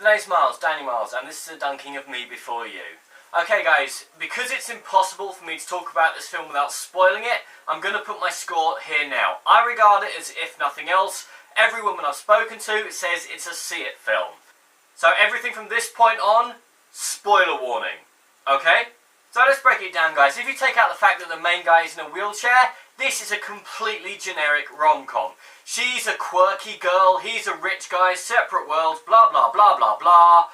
The name's Miles, Danny Miles, and this is a dunking of me before you. Okay guys, because it's impossible for me to talk about this film without spoiling it, I'm going to put my score here now. I regard it as, if nothing else, every woman I've spoken to says it's a see it film. So everything from this point on, spoiler warning. Okay? So let's break it down guys. If you take out the fact that the main guy is in a wheelchair, this is a completely generic rom-com. She's a quirky girl, he's a rich guy, separate worlds, blah blah blah blah blah.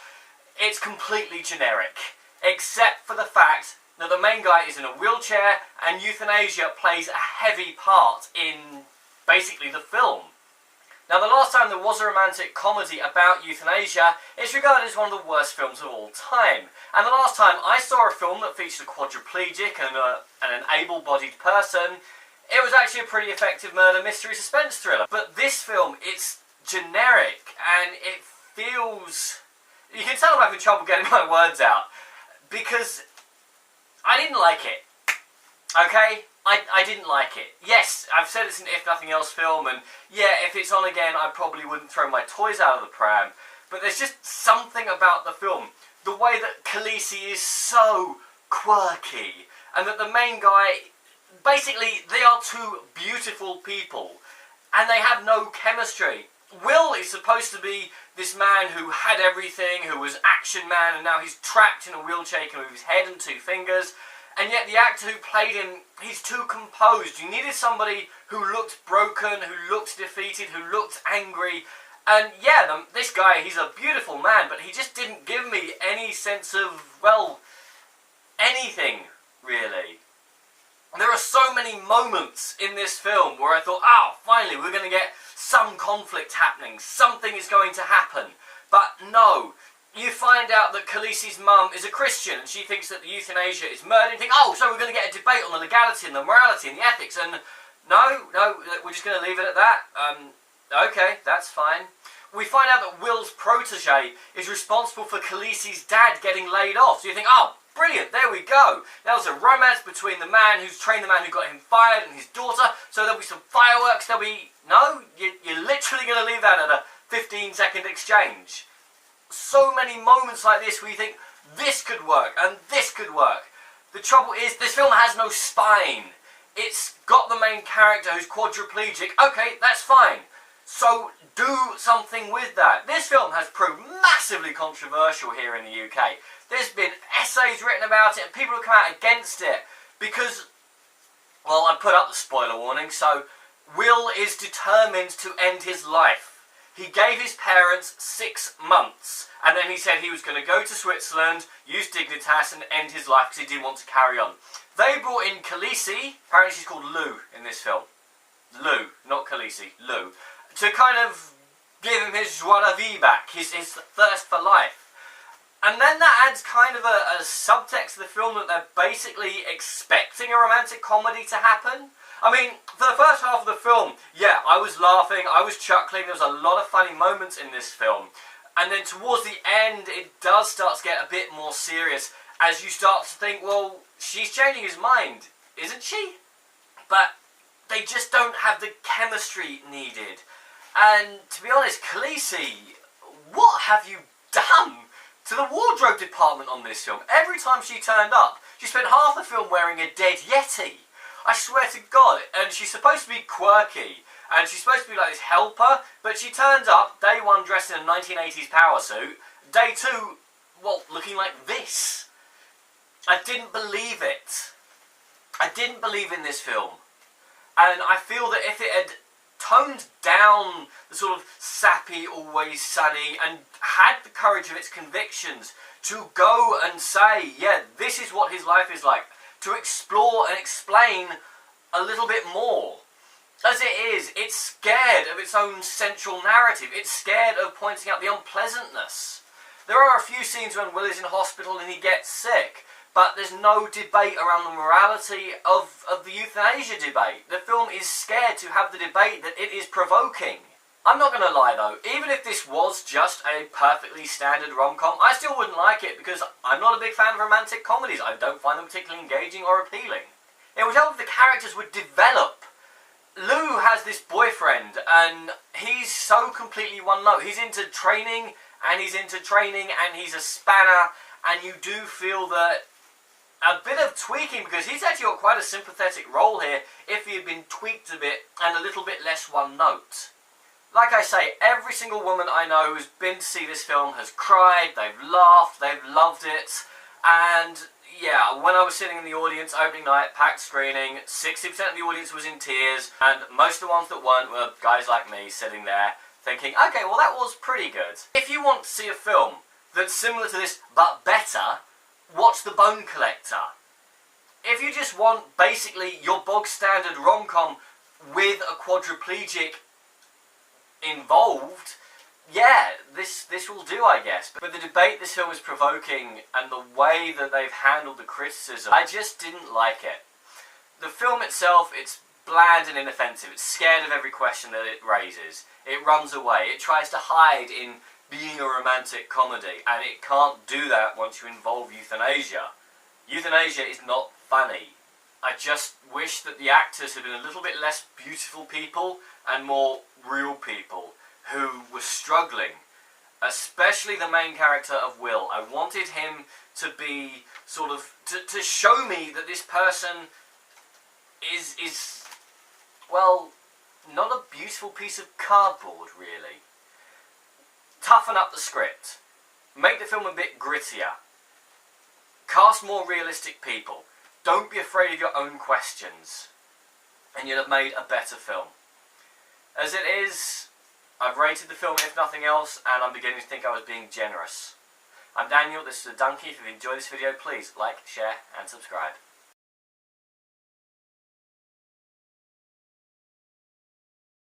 It's completely generic. Except for the fact that the main guy is in a wheelchair and euthanasia plays a heavy part in basically the film. Now the last time there was a romantic comedy about euthanasia, it's regarded as one of the worst films of all time. And the last time I saw a film that featured a quadriplegic and an able-bodied person, it was actually a pretty effective murder mystery suspense thriller. But this film, it's generic and it feels... You can tell I'm having trouble getting my words out. Because I didn't like it. Okay? I didn't like it. Yes, I've said it's an if nothing else film, and yeah, if it's on again, I probably wouldn't throw my toys out of the pram. But there's just something about the film. The way that Khaleesi is so quirky, and that the main guy, basically, they are two beautiful people, and they have no chemistry. Will is supposed to be this man who had everything, who was action man, and now he's trapped in a wheelchair, he can move his head and two fingers. And yet the actor who played him, he's too composed. You needed somebody who looked broken, who looked defeated, who looked angry. And yeah, this guy, he's a beautiful man, but he just didn't give me any sense of, well, anything, really. There are so many moments in this film where I thought, oh, finally, we're going to get some conflict happening. Something is going to happen. But no. You find out that Khaleesi's mum is a Christian and she thinks that the euthanasia is murder, and you think, oh, so we're going to get a debate on the legality and the morality and the ethics, and no, we're just going to leave it at that. Okay, that's fine. We find out that Will's protege is responsible for Khaleesi's dad getting laid off, so you think, oh, brilliant, there we go. There was a romance between the man who's trained the man who got him fired and his daughter, so there'll be some fireworks, there'll be... No, you're literally going to leave that at a 15-second exchange. So many moments like this where you think, this could work, and this could work. The trouble is, this film has no spine. It's got the main character who's quadriplegic. Okay, that's fine. So, do something with that. This film has proved massively controversial here in the UK. There's been essays written about it, and people have come out against it. Because, well, I put up the spoiler warning, so Will is determined to end his life. He gave his parents 6 months, and then he said he was going to go to Switzerland, use Dignitas, and end his life because he didn't want to carry on. They brought in Khaleesi, apparently she's called Lou in this film. Lou, not Khaleesi, Lou. To kind of give him his joie de vivre back, his thirst for life. And then that adds kind of a subtext to the film that they're basically expecting a romantic comedy to happen. I mean, for the first half of the film, yeah, I was laughing, I was chuckling, there was a lot of funny moments in this film. And then towards the end, it does start to get a bit more serious, as you start to think, well, she's changing his mind, isn't she? But they just don't have the chemistry needed. And to be honest, Khaleesi, what have you done to the wardrobe department on this film? Every time she turned up, she spent half the film wearing a dead Yeti. I swear to God, and she's supposed to be quirky, and she's supposed to be like this helper, but she turns up, day one dressed in a 1980s power suit, day two, well, looking like this. I didn't believe it. I didn't believe in this film. And I feel that if it had toned down the sort of sappy, always sunny, and had the courage of its convictions to go and say, yeah, this is what his life is like, to explore and explain a little bit more. As it is, it's scared of its own central narrative. It's scared of pointing out the unpleasantness. There are a few scenes when Will is in hospital and he gets sick, but there's no debate around the morality of the euthanasia debate. The film is scared to have the debate that it is provoking. I'm not going to lie though, even if this was just a perfectly standard rom-com, I still wouldn't like it because I'm not a big fan of romantic comedies. I don't find them particularly engaging or appealing. It would help if the characters would develop. Lou has this boyfriend and he's so completely one note. He's into training and he's into training, and he's a spanner, and you do feel that a bit of tweaking, because he's actually got quite a sympathetic role here if he had been tweaked a bit and a little bit less one note. Like I say, every single woman I know who's been to see this film has cried, they've laughed, they've loved it, and yeah, when I was sitting in the audience opening night, packed screening, 60% of the audience was in tears, and most of the ones that weren't were guys like me sitting there thinking, okay, well that was pretty good. If you want to see a film that's similar to this but better, watch The Bone Collector. If you just want basically your bog standard rom-com with a quadriplegic involved, yeah, this will do, I guess. But the debate this film is provoking and the way that they've handled the criticism, I just didn't like it. The film itself, it's bland and inoffensive. It's scared of every question that it raises. It runs away. It tries to hide in being a romantic comedy, and it can't do that once you involve euthanasia. Euthanasia is not funny. I just wish that the actors had been a little bit less beautiful people and more real people who were struggling. Especially the main character of Will. I wanted him to be sort of, to show me that this person is, well, not a beautiful piece of cardboard, really. Toughen up the script. Make the film a bit grittier. Cast more realistic people. Don't be afraid of your own questions. And you'll have made a better film. As it is, I've rated the film if nothing else, and I'm beginning to think I was being generous. I'm Daniel, this is The Dunkey. If you've enjoyed this video, please like, share and subscribe.